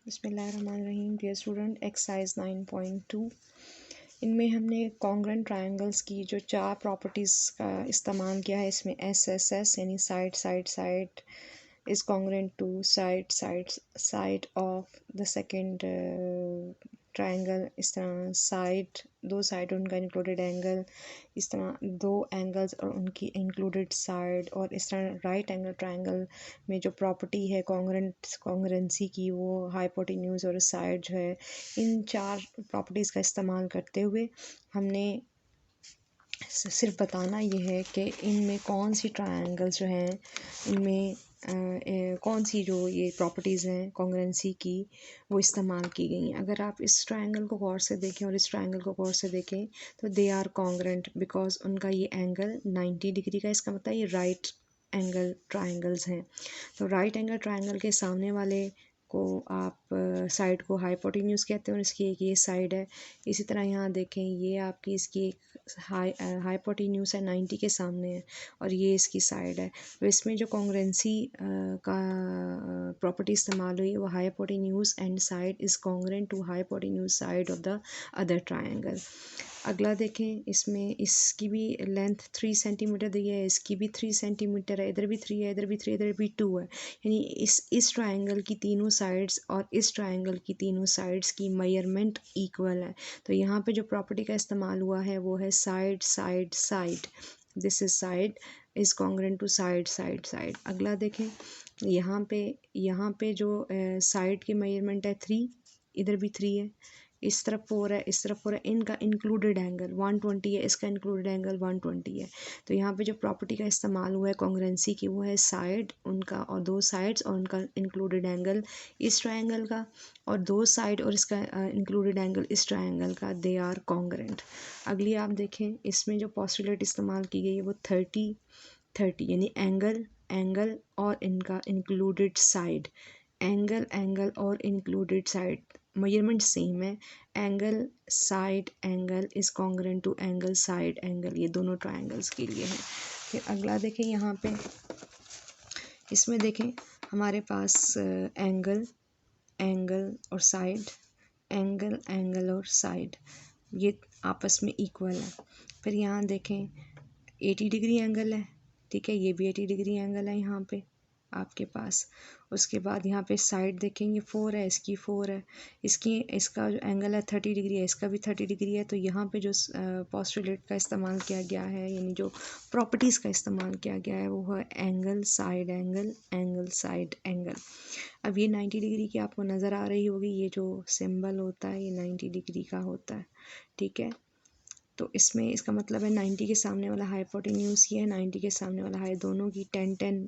बिस्मिल्लाहिर्रहमानिर्रहीम। Dear student, exercise 9.2 इनमें हमने कॉन्ग्रेंट ट्रायंगल्स की जो 4 प्रॉपर्टीज़ का इस्तेमाल किया है। इसमें एस एस एस यानी side side side is congruent to side side side of the second triangle. इस तरह साइड, दो साइड उनका इंक्लूडेड एंगल, इस तरह दो एंगल्स और उनकी इंक्लूडेड साइड, और इस तरह राइट एंगल ट्रायंगल में जो प्रॉपर्टी है कॉन्ग्रेंसी की, वो हाइपोटेन्यूज और साइड जो है, इन 4 प्रॉपर्टीज़ का इस्तेमाल करते हुए हमने सिर्फ बताना ये है कि इनमें कौन सी ट्रायंगल्स जो हैं, इनमें कौन सी जो ये प्रॉपर्टीज़ हैं कॉन्ग्रेंसी की, वो इस्तेमाल की गई हैं। अगर आप इस ट्रायंगल को गौर से देखें और इस ट्रायंगल को गौर से देखें तो दे आर कॉन्ग्रेंट बिकॉज उनका ये एंगल 90 डिग्री का, इसका मतलब ये राइट एंगल ट्रायंगल्स हैं। तो राइट एंगल ट्रायंगल के सामने वाले को आप साइड को हाइपोटेन्यूज कहते हैं और इसकी एक ये साइड है। इसी तरह यहाँ देखें, ये आपकी इसकी एक हाइपोटेन्यूज है 90 के सामने है और ये इसकी साइड है। तो इसमें जो कॉन्ग्रेंसी का प्रॉपर्टी इस्तेमाल हुई है वो hypotenuse and side is congruent to hypotenuse side of the other triangle. अगला देखें, इसमें इसकी भी लेंथ 3 सेंटीमीटर दी है, इसकी भी 3 सेंटीमीटर है, इधर भी 3 है, इधर भी 3, इधर भी 2 है। यानी इस ट्रायंगल की तीनों साइड्स और इस ट्रायंगल की तीनों साइड्स की मेजरमेंट इक्वल है। तो यहाँ पे जो प्रॉपर्टी का इस्तेमाल हुआ है वो है side side side. This is side is congruent to side side side. अगला देखें, यहाँ पे जो साइड की मेजरमेंट है 3, इधर भी 3 है, इस तरफ 4 है, इस तरफ 4 है। इनका इंक्लूडेड एंगल 120 है, इसका इंक्लूडेड एंगल 120 है। तो यहाँ पे जो प्रॉपर्टी का इस्तेमाल हुआ है कॉन्ग्रेंसी की, वो है साइड उनका और दो साइड्स और उनका इंक्लूडेड एंगल इस ट्रायंगल का, और दो साइड और इसका इंक्लूडेड एंगल इस ट्रायंगल का, दे आर कॉन्ग्रेंट। अगली आप देखें, इसमें जो पोस्टुलेट इस्तेमाल की गई है वो 30 यानी एंगल और इनका इंक्लूडेड साइड, एंगल और इंक्लूडेड साइड मेजरमेंट सेम है। Angle side angle is congruent to angle side angle, ये दोनों ट्रायंगल्स के लिए है। फिर अगला देखें, यहाँ पे इसमें देखें हमारे पास एंगल और साइड, एंगल और साइड ये आपस में इक्वल है। फिर यहाँ देखें 80 डिग्री एंगल है, ठीक है, ये भी 80 डिग्री एंगल है यहाँ पे आपके पास। उसके बाद यहाँ पे साइड देखेंगे 4 है, इसकी 4 है, इसका जो एंगल है 30 डिग्री है, इसका भी 30 डिग्री है। तो यहाँ पे जो पोस्टुलेट का इस्तेमाल किया गया है, यानी जो प्रॉपर्टीज़ का इस्तेमाल किया गया है, वो है angle side angle side angle. अब ये 90 डिग्री की आपको नज़र आ रही होगी, ये जो सिंबल होता है ये 90 डिग्री का होता है, ठीक है। तो इसमें इसका मतलब है 90 के सामने वाला हाइपोटेन्यूज ये है, 90 के सामने वाला हाई, दोनों की 10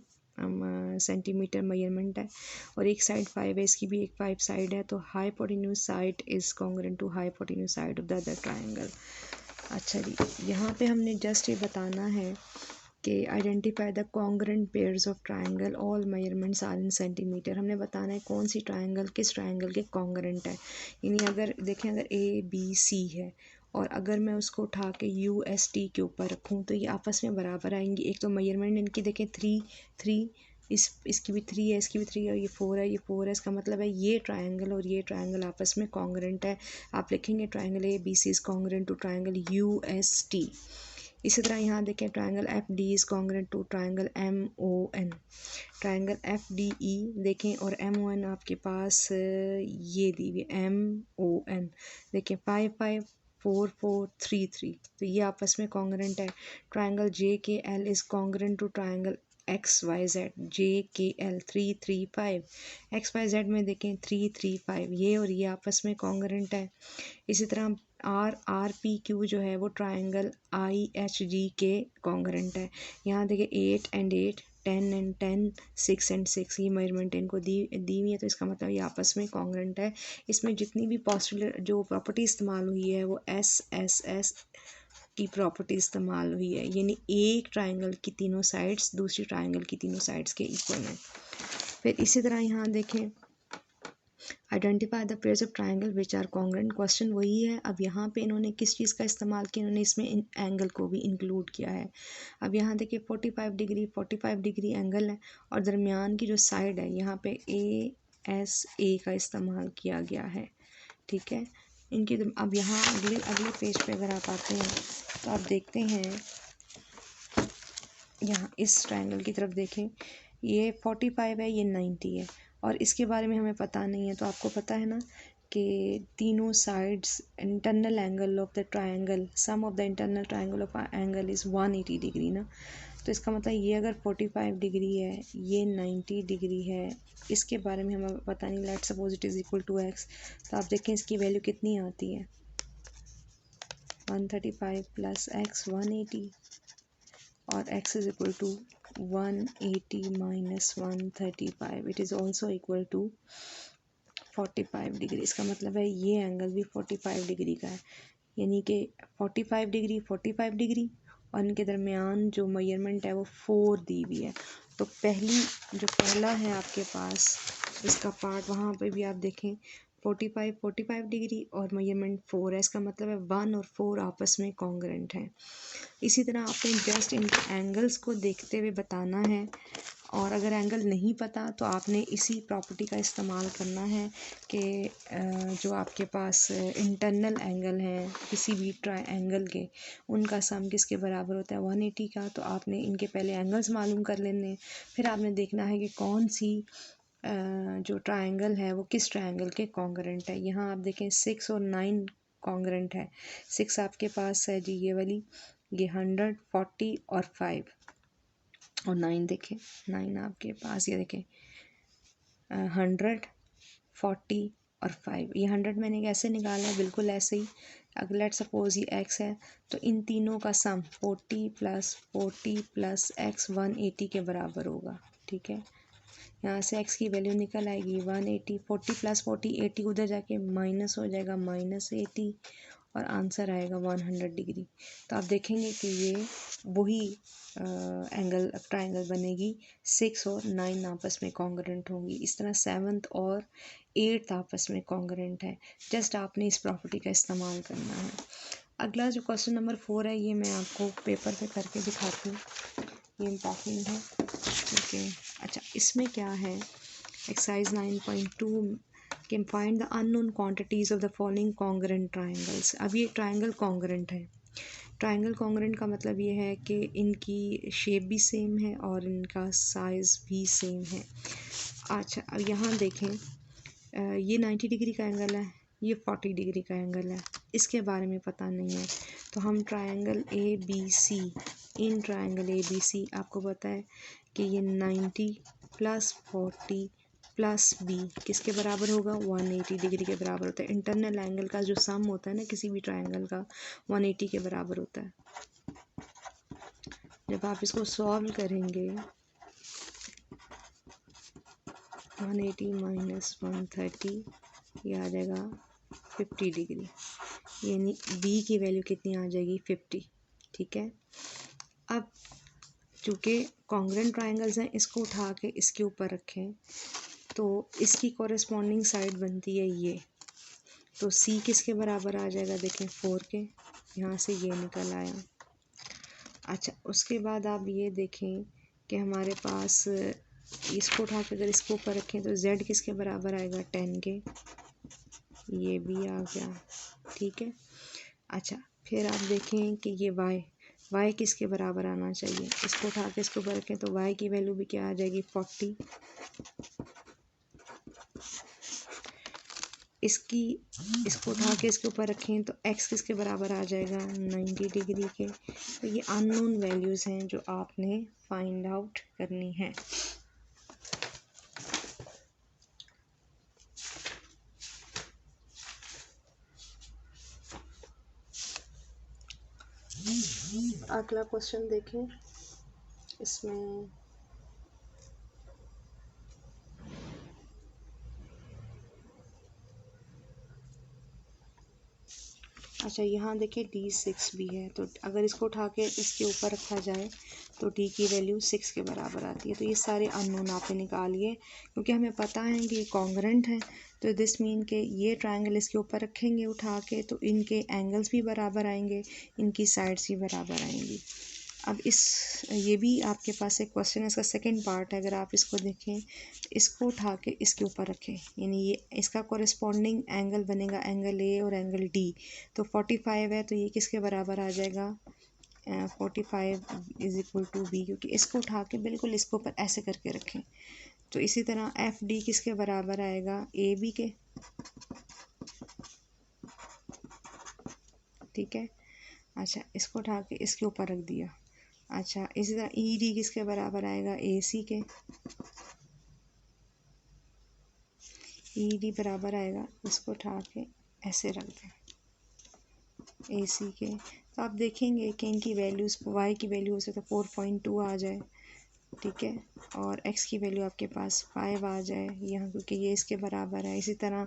सेंटीमीटर मेजरमेंट है, और एक साइड 5 है, इसकी भी एक 5 साइड है। तो hypotenuse side is congruent to hypotenuse side of the other triangle. अच्छा जी, यहाँ पे हमने जस्ट ये बताना है कि identify the congruent pairs of triangle, all measurements are in centimetre. हमने बताना है कौन सी ट्रायंगल किस ट्रायंगल के कॉन्ग्रेंट है। यानी अगर देखें, अगर ABC है और अगर मैं उसको उठा के UST के ऊपर रखूँ तो ये आपस में बराबर आएंगी। एक तो मेजरमेंट इनकी देखें 3 इसकी भी 3 है, इसकी भी 3 है, और ये 4 है, ये 4 है। इसका मतलब है ये ट्रायंगल और ये ट्रायंगल आपस में कॉन्ग्रेंट है। आप लिखेंगे triangle ABC is congruent to triangle UST। इसी तरह यहाँ देखें, triangle FD is congruent to triangle MON। Triangle FDE देखें और MON आपके पास ये दी हुई MON देखें 5 4 4 3 3, तो ये आपस में कॉन्ग्रेंट है। Triangle JKL is congruent to triangle XYZ, JKL 3 3 5। XYZ में देखें 3 3 5, ये और ये आपस में कॉन्ग्रेंट है। इसी तरह RPQ जो है वो ट्रायंगल IHG के कॉन्ग्रेंट है। यहाँ देखिए 8 and 8, 10 and 10, 6 and 6, ये मेजरमेंट इनको दी हुई है, तो इसका मतलब ये आपस में कॉन्ग्रेंट है। इसमें जितनी भी पोस्टुलेट जो प्रॉपर्टी इस्तेमाल हुई है वो SSS की प्रॉपर्टी इस्तेमाल हुई है, यानी एक ट्रायंगल की तीनों साइड्स दूसरी ट्रायंगल की तीनों साइड्स के इक्वल हैं। फिर इसी तरह यहाँ देखें, identify the pairs of triangle which are congruent. Question वही है, अब यहाँ पे इन्होंने किस चीज़ का इस्तेमाल किया, इन्होंने इसमें एंगल को भी इंक्लूड किया है। अब यहाँ देखिए 45 डिग्री एंगल है और दरमियान की जो साइड है यहाँ पे SA का इस्तेमाल किया गया है, ठीक है। इनकी अब यहाँ अगले पेज पे अगर आप आते हैं तो आप देखते हैं यहाँ इस ट्रायंगल की तरफ देखें, ये 45 है, ये 90 है और इसके बारे में हमें पता नहीं है। तो आपको पता है ना कि तीनों sides internal angle of the triangle, sum of the internal triangle of angle is 180 degree ना। तो इसका मतलब ये अगर 45 डिग्री है, ये 90 डिग्री है, इसके बारे में हमें पता नहीं। Let's suppose it is equal to x। तो आप देखें इसकी वैल्यू कितनी आती है, 135 प्लस x 180 और x is equal to 180 minus 135, it is also equal to 45 degree. इसका मतलब है ये एंगल भी 45 डिग्री का है, यानी कि 45 डिग्री 45 डिग्री और इनके दरमियान जो मेजरमेंट है वो 4 दी हुई है। तो पहला है आपके पास इसका पार्ट, वहाँ पे भी आप देखें 45 डिग्री और मेजरमेंट 4 है। इसका मतलब है 1 और 4 आपस में कॉन्ग्रेंट हैं। इसी तरह आपने जस्ट इन एंगल्स को देखते हुए बताना है, और अगर एंगल नहीं पता तो आपने इसी प्रॉपर्टी का इस्तेमाल करना है कि जो आपके पास इंटरनल एंगल हैं किसी भी ट्रायंगल के, उनका सम किसके बराबर होता है, 180 का। तो आपने इनके पहले एंगल्स मालूम कर लेने हैं, फिर आपने देखना है कि कौन सी जो ट्रायंगल है वो किस ट्रायंगल के कॉन्ग्रेंट है। यहाँ आप देखें 6 और 9 कॉन्ग्रेंट है। 6 आपके पास है जी ये वाली, ये 100, 40 और 5, और 9 देखें, 9 आपके पास ये देखें 100, 40 और 5। ये 100 मैंने कैसे निकाला है, बिल्कुल ऐसे ही। अगर लेट सपोज ये x है तो इन तीनों का सम 40 प्लस x 180 के बराबर होगा, ठीक है। यहाँ से x की वैल्यू निकल आएगी 180, 40 प्लस 40 80, उधर जाके माइनस हो जाएगा -80 और आंसर आएगा 100 डिग्री। तो आप देखेंगे कि ये वही एंगल ट्रायंगल बनेगी। 6 और 9 आपस में कॉन्ग्रेंट होंगी। इस तरह 7th और 8th आपस में कॉन्ग्रेंट है। जस्ट आपने इस प्रॉपर्टी का इस्तेमाल करना है। अगला जो क्वेश्चन नंबर 4 है, ये मैं आपको पेपर पे करके दिखाती हूँ, ये इम्पॉर्टेंट है, ओके। अच्छा, इसमें क्या है, exercise 9.2 can find the unknown quantities of the following congruent triangles. अब ये ट्रायंगल कॉन्ग्रेंट है। ट्रायंगल कॉन्ग्रेंट का मतलब ये है कि इनकी शेप भी सेम है और इनका साइज़ भी सेम है। अच्छा, अब यहाँ देखें, ये 90 डिग्री का एंगल है, ये 40 डिग्री का एंगल है, इसके बारे में पता नहीं है। तो हम triangle ABC, in triangle ABC आपको पता है कि ये 90 प्लस 40 प्लस B किसके बराबर होगा, 180 डिग्री के बराबर होता है। इंटरनल एंगल का जो सम होता है ना किसी भी ट्रायंगल का, 180 के बराबर होता है। जब आप इसको सॉल्व करेंगे, 180 माइनस 130, ये आ जाएगा 50 डिग्री, यानी B की वैल्यू कितनी आ जाएगी, 50, ठीक है। अब चूँकि कॉन्ग्रेंट ट्रायंगल्स हैं, इसको उठा के इसके ऊपर रखें तो इसकी कॉरेस्पॉन्डिंग साइड बनती है ये, तो C किसके बराबर आ जाएगा, देखें 4 के, यहाँ से ये निकल आया। अच्छा, उसके बाद आप ये देखें कि हमारे पास इसको उठा के अगर इसको ऊपर रखें तो Z किसके बराबर आएगा, 10 के, ये भी आ गया, ठीक है। अच्छा, फिर आप देखें कि ये y किसके बराबर आना चाहिए, इसको उठा के इसके ऊपर रखें तो y की वैल्यू भी क्या आ जाएगी, 40। इसको उठा के इसके ऊपर रखें तो x किसके बराबर आ जाएगा, 90 डिग्री के। तो ये अननोन वैल्यूज़ हैं जो आपने फाइंड आउट करनी है। अगला क्वेश्चन देखें, इसमें अच्छा, यहाँ देखिए D6 भी है, तो अगर इसको उठा के इसके ऊपर रखा जाए तो D की वैल्यू 6 के बराबर आती है। तो ये सारे अननोन आपने निकालिए, क्योंकि हमें पता है कि ये कॉन्ग्रेंट है। तो दिस मीन के ये ट्रायंगल इसके ऊपर रखेंगे उठा के तो इनके एंगल्स भी बराबर आएंगे, इनकी साइड्स भी बराबर आएंगी। अब ये भी आपके पास एक क्वेश्चन है, इसका सेकंड पार्ट है, अगर आप इसको देखें, इसको उठा के इसके ऊपर रखें, यानी ये इसका कॉरेस्पॉन्डिंग एंगल बनेगा एंगल ए और एंगल डी। तो 45 है, तो ये किसके बराबर आ जाएगा, 45 इज इक्वल टू बी, क्योंकि इसको उठा के बिल्कुल इसके ऊपर ऐसे करके रखें। तो इसी तरह एफ डी किसके बराबर आएगा, ए बी के, ठीक है। अच्छा, इसको उठा के इसके ऊपर रख दिया। अच्छा, इसी तरह ई डी किसके बराबर आएगा, ए सी के, ई डी बराबर आएगा, इसको उठा के ऐसे रख दें, ए सी के। तो आप देखेंगे कि इनकी वैल्यूज़, वाई की वैल्यू हो सकता है 4.2 आ जाए, ठीक है, और एक्स की वैल्यू आपके पास 5 आ जाए यहाँ, क्योंकि ये इसके बराबर है। इसी तरह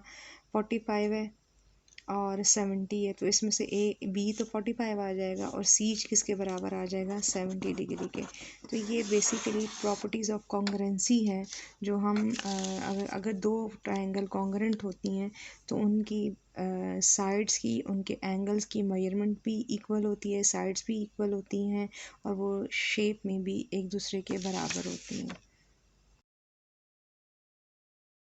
45 है और 70 है, तो इसमें से ए बी तो 45 आ जाएगा और सी किसके बराबर आ जाएगा, 70 डिग्री के। तो ये बेसिकली प्रॉपर्टीज़ ऑफ कॉन्ग्रेंसी है, जो हम अगर दो ट्रायंगल कॉन्ग्रेंट होती हैं तो उनकी साइड्स की, उनके एंगल्स की मेजरमेंट भी इक्वल होती है, साइड्स भी इक्वल होती हैं, और वो शेप में भी एक दूसरे के बराबर होती हैं।